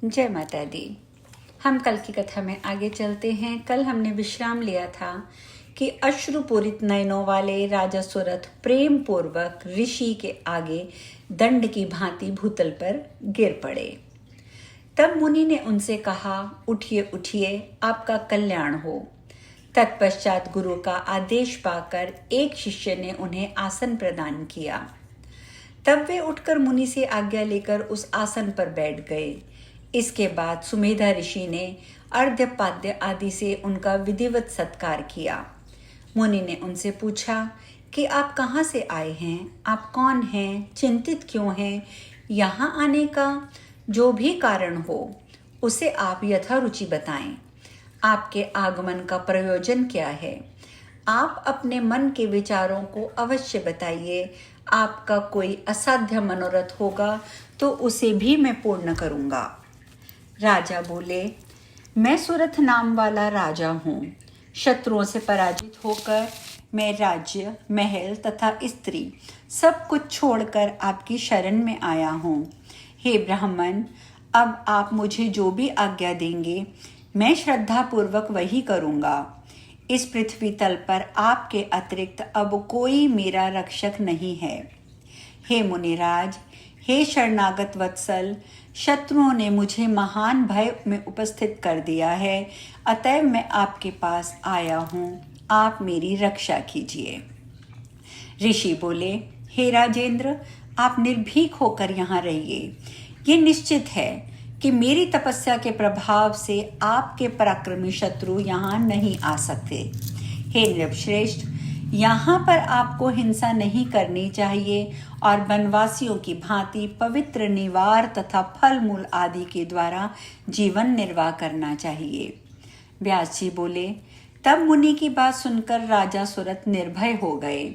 जय माता दी। हम कल की कथा में आगे चलते हैं। कल हमने विश्राम लिया था कि अश्रुपूरित नयनों वाले राजा सुरथ प्रेम पूर्वक ऋषि के आगे दंड की भांति भूतल पर गिर पड़े। तब मुनि ने उनसे कहा, उठिए उठिए, आपका कल्याण हो। तत्पश्चात गुरु का आदेश पाकर एक शिष्य ने उन्हें आसन प्रदान किया। तब वे उठकर मुनि से आज्ञा लेकर उस आसन पर बैठ गए। इसके बाद सुमेधा ऋषि ने अर्घ्य पाद्य आदि से उनका विधिवत सत्कार किया। मुनि ने उनसे पूछा कि आप कहाँ से आए हैं, आप कौन हैं, चिंतित क्यों हैं? यहाँ आने का जो भी कारण हो उसे आप यथारुचि बताएं। आपके आगमन का प्रयोजन क्या है? आप अपने मन के विचारों को अवश्य बताइए। आपका कोई असाध्य मनोरथ होगा तो उसे भी मैं पूर्ण करूंगा। राजा बोले, मैं सुरथ नाम वाला राजा हूँ। शत्रुओं से पराजित होकर मैं राज्य, महल तथा स्त्री सब कुछ छोड़कर आपकी शरण में आया हूँ। हे ब्राह्मण, अब आप मुझे जो भी आज्ञा देंगे मैं श्रद्धापूर्वक वही करूँगा। इस पृथ्वी तल पर आपके अतिरिक्त अब कोई मेरा रक्षक नहीं है। हे मुनिराज, हे शरणागत वत्सल, शत्रुओं ने मुझे महान भय में उपस्थित कर दिया है, अतएव मैं आपके पास आया हूँ, आप मेरी रक्षा कीजिए। ऋषि बोले, हे राजेंद्र, आप निर्भीक होकर यहाँ रहिए। ये निश्चित है कि मेरी तपस्या के प्रभाव से आपके पराक्रमी शत्रु यहाँ नहीं आ सकते। हे नृपश्रेष्ठ, यहाँ पर आपको हिंसा नहीं करनी चाहिए और वनवासियों की भांति पवित्र निवार तथा फल मूल आदि के द्वारा जीवन निर्वाह करना चाहिए। व्यास जी बोले, तब मुनि की बात सुनकर राजा सुरथ निर्भय हो गए।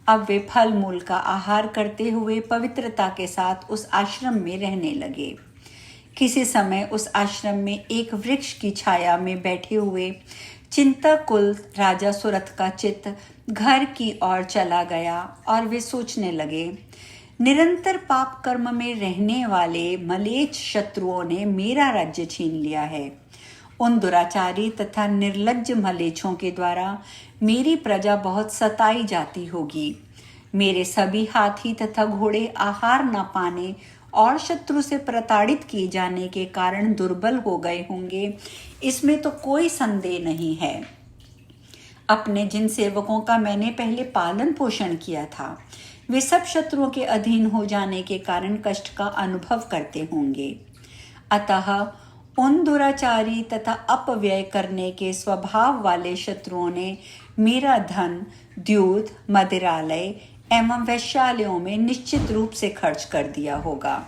अब वे फल मूल का आहार करते हुए पवित्रता के साथ उस आश्रम में रहने लगे। किसी समय उस आश्रम में एक वृक्ष की छाया में बैठे हुए चिंताकुल राजा सुरथ का चित्त घर की ओर चला गया और वे सोचने लगे, निरंतर पाप कर्म में रहने वाले मलेच्छ शत्रुओं ने मेरा राज्य छीन लिया है। उन दुराचारी तथा निर्लज्ज मलेच्छों के द्वारा मेरी प्रजा बहुत सताई जाती होगी। मेरे सभी हाथी तथा घोड़े आहार न पाने और शत्रु से प्रताड़ित किए जाने के कारण दुर्बल हो गए होंगे, इसमें तो कोई संदेह नहीं है। अपने जिन सेवकों का मैंने पहले पालन पोषण किया था, वे सब शत्रुओं के अधीन हो जाने के कारण कष्ट का अनुभव करते होंगे। अतः उन दुराचारी तथा अपव्यय करने के स्वभाव वाले शत्रुओं ने मेरा धन द्यूत, मदिरालय एवं वैश्यालयों में निश्चित रूप से खर्च कर दिया होगा।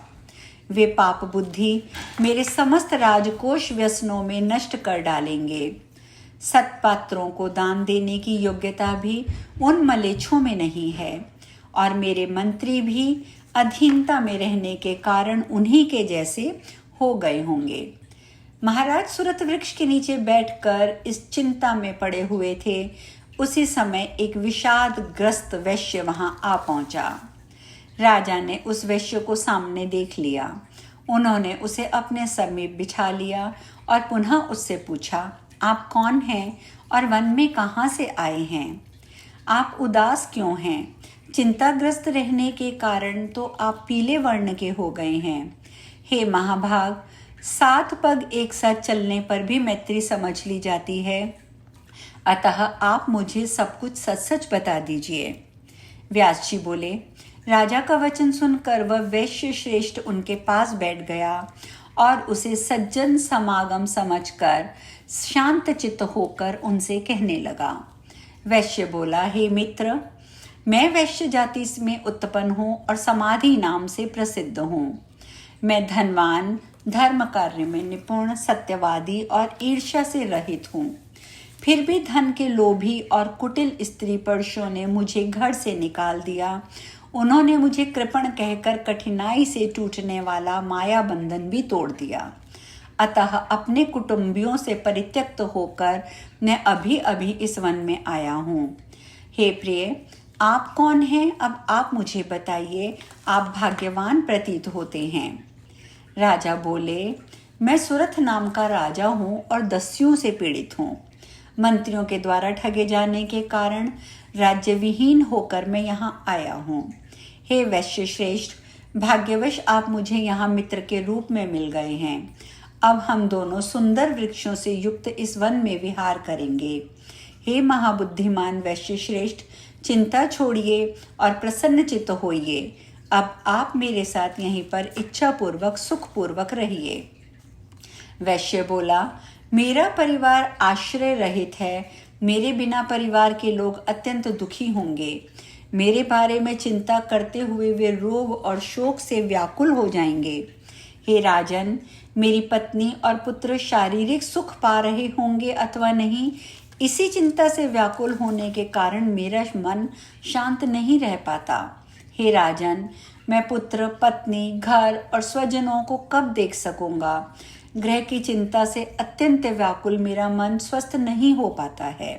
वे पाप बुद्धि मेरे समस्त राजकोष व्यसनों में नष्ट कर डालेंगे। सत्पात्रों को दान देने की योग्यता भी उन मलेच्छों में नहीं है और मेरे मंत्री भी अधीनता में रहने के कारण उन्हीं के जैसे हो गए होंगे। महाराज सुरथ वृक्ष के नीचे बैठकर इस चिंता में पड़े हुए थे। उसी समय एक विषादग्रस्त वैश्य वहां आ पहुंचा। राजा ने उस वैश्य को सामने देख लिया। उन्होंने उसे अपने समीप बिठा लिया और पुनः उससे पूछा, आप कौन हैं और वन में कहाँ से आए हैं? आप उदास क्यों हैं? चिंताग्रस्त रहने के कारण तो आप पीले वर्ण के हो गए हैं। हे महाभाग, 7 पग एक साथ चलने पर भी मैत्री समझ ली जाती है, अतः आप मुझे सब कुछ सच सच बता दीजिए। व्यास जी बोले, राजा का वचन सुनकर वह वैश्य श्रेष्ठ उनके पास बैठ गया और उसे सज्जन समागम समझकर शांत चित्त होकर उनसे कहने लगा। वैश्य बोला, हे मित्र, मैं वैश्य जाति में उत्पन्न हूँ और समाधि नाम से प्रसिद्ध हूँ। मैं धनवान, धर्म कार्य में निपुण, सत्यवादी और ईर्ष्या से रहित हूँ। फिर भी धन के लोभी और कुटिल स्त्री पुरुषों ने मुझे घर से निकाल दिया। उन्होंने मुझे कृपण कहकर कठिनाई से टूटने वाला माया बंधन भी तोड़ दिया। अतः अपने कुटुंबियों से परित्यक्त होकर मैं अभी अभी इस वन में आया हूँ। हे प्रिय, आप कौन हैं? अब आप मुझे बताइए। आप भाग्यवान प्रतीत होते हैं। राजा बोले, मैं सुरथ नाम का राजा हूँ और दस्युओं से पीड़ित हूँ। मंत्रियों के द्वारा ठगे जाने के कारण राज्य विहीन होकर मैं यहाँ आया हूँ। हे वैश्य श्रेष्ठ, भाग्यवश आप मुझे यहाँ मित्र के रूप में मिल गए हैं। अब हम दोनों सुंदर वृक्षों से युक्त इस वन में विहार करेंगे। हे महाबुद्धिमान वैश्य श्रेष्ठ, चिंता छोड़िए और प्रसन्नचित्त होइए। अब आप मेरे साथ यहीं पर इच्छापूर्वक सुखपूर्वक रहिए। वैश्य बोला, मेरा परिवार आश्रय रहित है। मेरे बिना परिवार के लोग अत्यंत दुखी होंगे। मेरे बारे में चिंता करते हुए वे रोग और शोक से व्याकुल हो जाएंगे। हे राजन, मेरी पत्नी और पुत्र शारीरिक सुख पा रहे होंगे अथवा नहीं, इसी चिंता से व्याकुल होने के कारण मेरा मन शांत नहीं रह पाता। हे राजन, मैं पुत्र, पत्नी, घर और स्वजनों को कब देख सकूंगा? ग्रह की चिंता से अत्यंत व्याकुल मेरा मन स्वस्थ नहीं हो पाता है।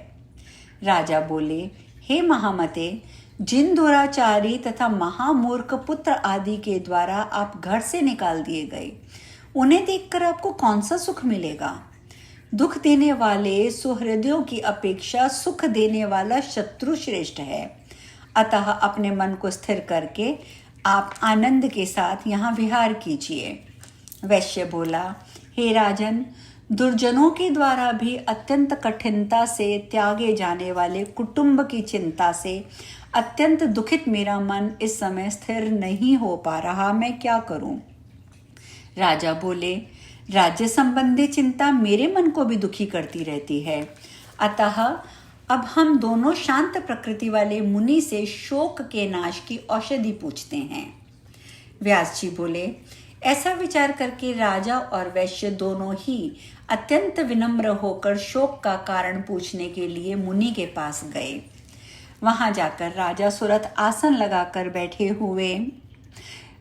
राजा बोले, हे महामते, जिन दुराचारी तथा महामूर्ख पुत्र आदि के द्वारा आप घर से निकाल दिए गए, उन्हें देखकर आपको कौन सा सुख मिलेगा? दुख देने वाले सुहृदयों की अपेक्षा सुख देने वाला शत्रु श्रेष्ठ है। अतः अपने मन को स्थिर करके आप आनंद के साथ यहाँ विहार कीजिए। वैश्य बोला, हे राजन, दुर्जनों के द्वारा भी अत्यंत कठिनता से त्यागे जाने वाले कुटुंब की चिंता से अत्यंत दुखित मेरा मन इस समय स्थिर नहीं हो पा रहा। मैं क्या करूं? राजा बोले, राज्य संबंधी चिंता मेरे मन को भी दुखी करती रहती है। अतः अब हम दोनों शांत प्रकृति वाले मुनि से शोक के नाश की औषधि पूछते हैं। व्यास जी बोले, ऐसा विचार करके राजा और वैश्य दोनों ही अत्यंत विनम्र होकर शोक का कारण पूछने के लिए मुनि के पास गए। वहां जाकर राजा सुरथ आसन लगाकर बैठे हुए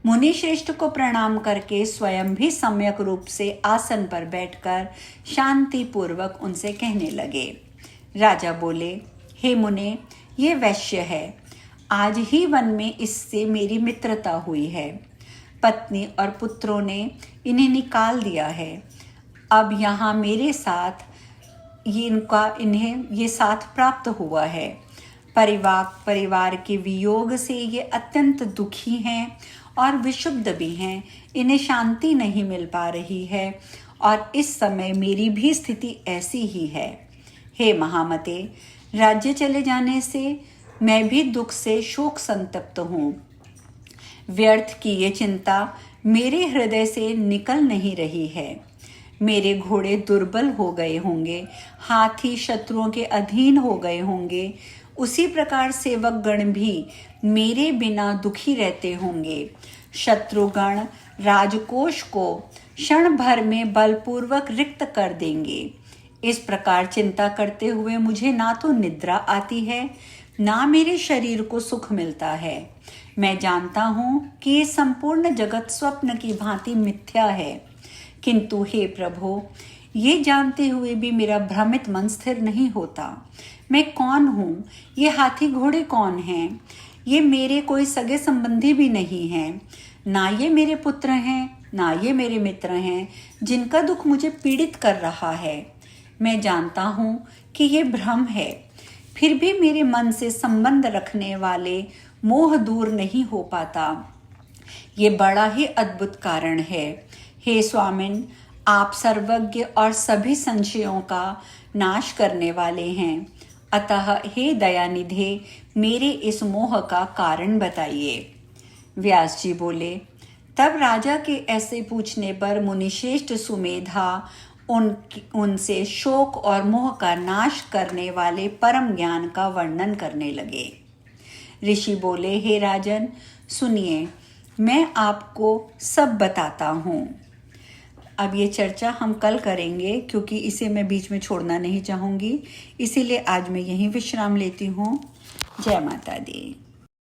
मुनि श्रेष्ठ को प्रणाम करके स्वयं भी सम्यक रूप से आसन पर बैठकर शांति पूर्वक उनसे कहने लगे। राजा बोले, हे मुने, ये वैश्य है। आज ही वन में इससे मेरी मित्रता हुई है। पत्नी और पुत्रों ने इन्हें निकाल दिया है। अब यहाँ मेरे साथ इन्हें ये साथ प्राप्त हुआ है। परिवार के वियोग से ये अत्यंत दुखी हैं और विक्षुब्ध भी हैं। इन्हें शांति नहीं मिल पा रही है और इस समय मेरी भी स्थिति ऐसी ही है। हे महामते, राज्य चले जाने से मैं भी दुख से शोक संतप्त हूँ। व्यर्थ की ये चिंता मेरे हृदय से निकल नहीं रही है। मेरे घोड़े दुर्बल हो गए होंगे, हाथी शत्रुओं के अधीन हो गए होंगे। उसी प्रकार सेवक गण भी मेरे बिना दुखी रहते होंगे। शत्रुगण राजकोष को क्षण भर में बलपूर्वक रिक्त कर देंगे। इस प्रकार चिंता करते हुए मुझे ना तो निद्रा आती है, ना मेरे शरीर को सुख मिलता है। मैं जानता हूँ कि ये संपूर्ण जगत स्वप्न की भांति मिथ्या है, किंतु हे प्रभु, ये जानते हुए भी मेरा भ्रमित मन स्थिर नहीं होता। मैं कौन हूँ? ये हाथी घोड़े कौन हैं? ये मेरे कोई सगे संबंधी भी नहीं हैं। ना ये मेरे पुत्र हैं, ना ये मेरे मित्र हैं जिनका दुख मुझे पीड़ित कर रहा है। मैं जानता हूँ कि ये भ्रम है, फिर भी मेरे मन से संबंध रखने वाले मोह दूर नहीं हो पाता। ये बड़ा ही अद्भुत कारण है। हे स्वामिन, आप सर्वज्ञ और सभी संशयों का नाश करने वाले हैं। अतः हे दयानिधे, मेरे इस मोह का कारण बताइए। व्यास जी बोले, तब राजा के ऐसे पूछने पर मुनिश्रेष्ठ सुमेधा उनसे शोक और मोह का नाश करने वाले परम ज्ञान का वर्णन करने लगे। ऋषि बोले, हे राजन, सुनिए, मैं आपको सब बताता हूँ। अब ये चर्चा हम कल करेंगे, क्योंकि इसे मैं बीच में छोड़ना नहीं चाहूँगी। इसीलिए आज मैं यहीं विश्राम लेती हूँ। जय माता दी।